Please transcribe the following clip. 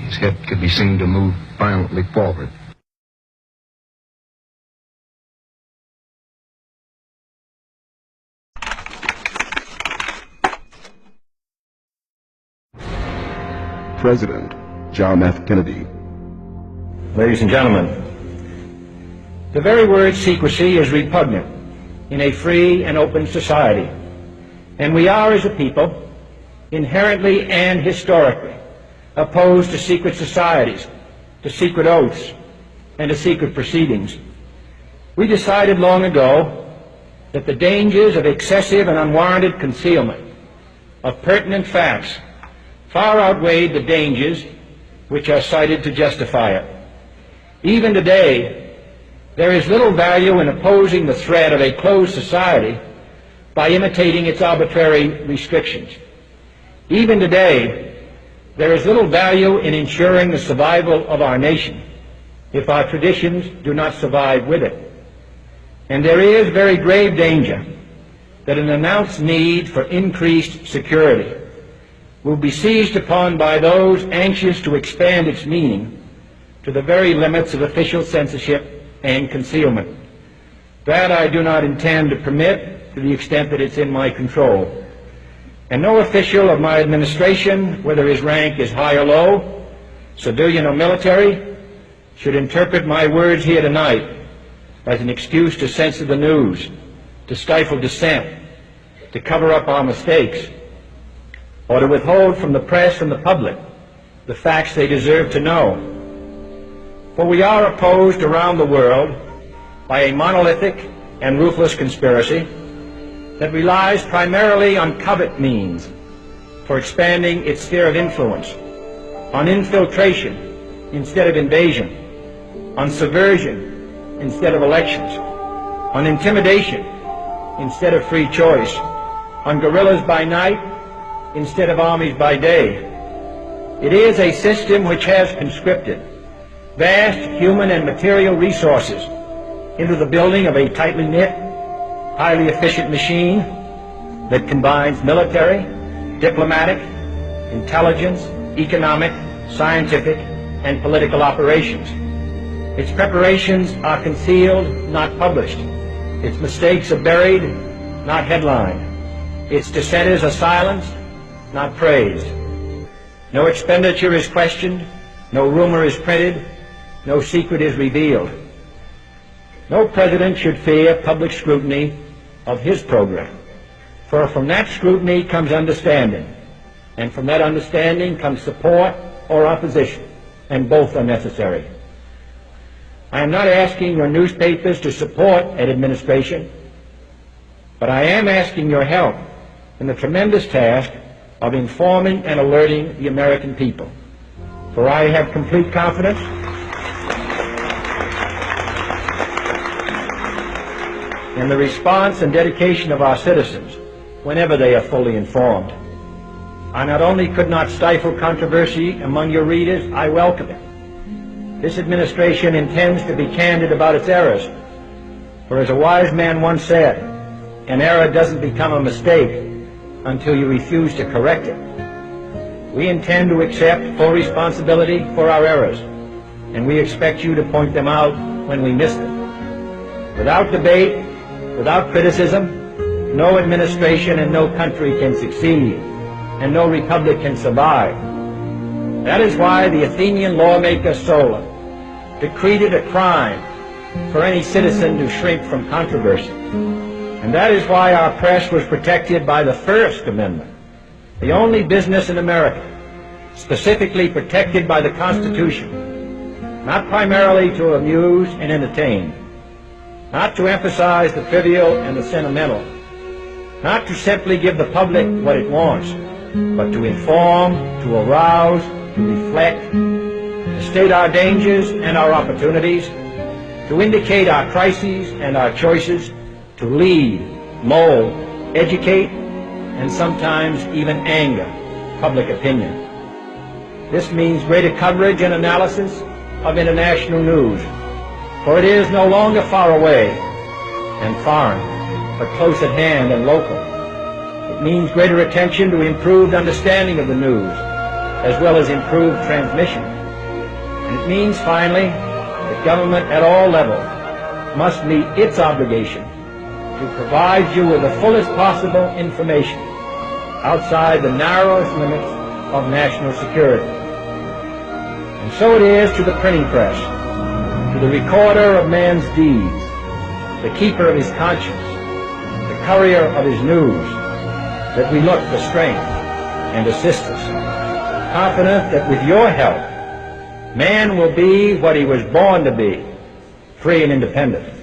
His head could be seen to move violently forward. President John F. Kennedy. Ladies and gentlemen, the very word secrecy is repugnant in a free and open society, and we are, as a people, inherently and historically opposed to secret societies, to secret oaths, and to secret proceedings. We decided long ago that the dangers of excessive and unwarranted concealment of pertinent facts far outweighed the dangers which are cited to justify it. Even today, there is little value in opposing the threat of a closed society by imitating its arbitrary restrictions. Even today, there is little value in ensuring the survival of our nation if our traditions do not survive with it. And there is very grave danger that an announced need for increased security will be seized upon by those anxious to expand its meaning to the very limits of official censorship and concealment. That I do not intend to permit to the extent that it's in my control. And no official of my administration, whether his rank is high or low, civilian or military, should interpret my words here tonight as an excuse to censor the news, to stifle dissent, to cover up our mistakes, or to withhold from the press and the public the facts they deserve to know. For we are opposed around the world by a monolithic and ruthless conspiracy that relies primarily on covert means for expanding its sphere of influence, on infiltration instead of invasion, on subversion instead of elections, on intimidation instead of free choice, on guerrillas by night instead of armies by day. It is a system which has conscripted vast human and material resources into the building of a tightly knit, highly efficient machine that combines military, diplomatic, intelligence, economic, scientific, and political operations. Its preparations are concealed, not published. Its mistakes are buried, not headlined. Its dissenters are silenced, not praised. No expenditure is questioned, no rumor is printed, no secret is revealed. No president should fear public scrutiny of his program, for from that scrutiny comes understanding, and from that understanding comes support or opposition, and both are necessary. I am not asking your newspapers to support an administration, but I am asking your help in the tremendous task of informing and alerting the American people. For I have complete confidence in the response and dedication of our citizens whenever they are fully informed. I not only could not stifle controversy among your readers, I welcome it. This administration intends to be candid about its errors, for as a wise man once said, an error doesn't become a mistake until you refuse to correct it. We intend to accept full responsibility for our errors, and we expect you to point them out when we miss them. Without debate, without criticism, no administration and no country can succeed, and no republic can survive. That is why the Athenian lawmaker Solon decreed it a crime for any citizen to shrink from controversy. And that is why our press was protected by the First Amendment, the only business in America specifically protected by the Constitution, not primarily to amuse and entertain, not to emphasize the trivial and the sentimental, not to simply give the public what it wants, but to inform, to arouse, to reflect, to state our dangers and our opportunities, to indicate our crises and our choices, to lead, mold, educate, and sometimes even anger public opinion. This means greater coverage and analysis of international news, for it is no longer far away and foreign, but close at hand and local. It means greater attention to improved understanding of the news, as well as improved transmission. And it means, finally, that government at all levels must meet its obligation to provide you with the fullest possible information outside the narrowest limits of national security. And so it is to the printing press, to the recorder of man's deeds, the keeper of his conscience, the courier of his news, that we look for strength and assistance, confident that with your help, man will be what he was born to be, free and independent.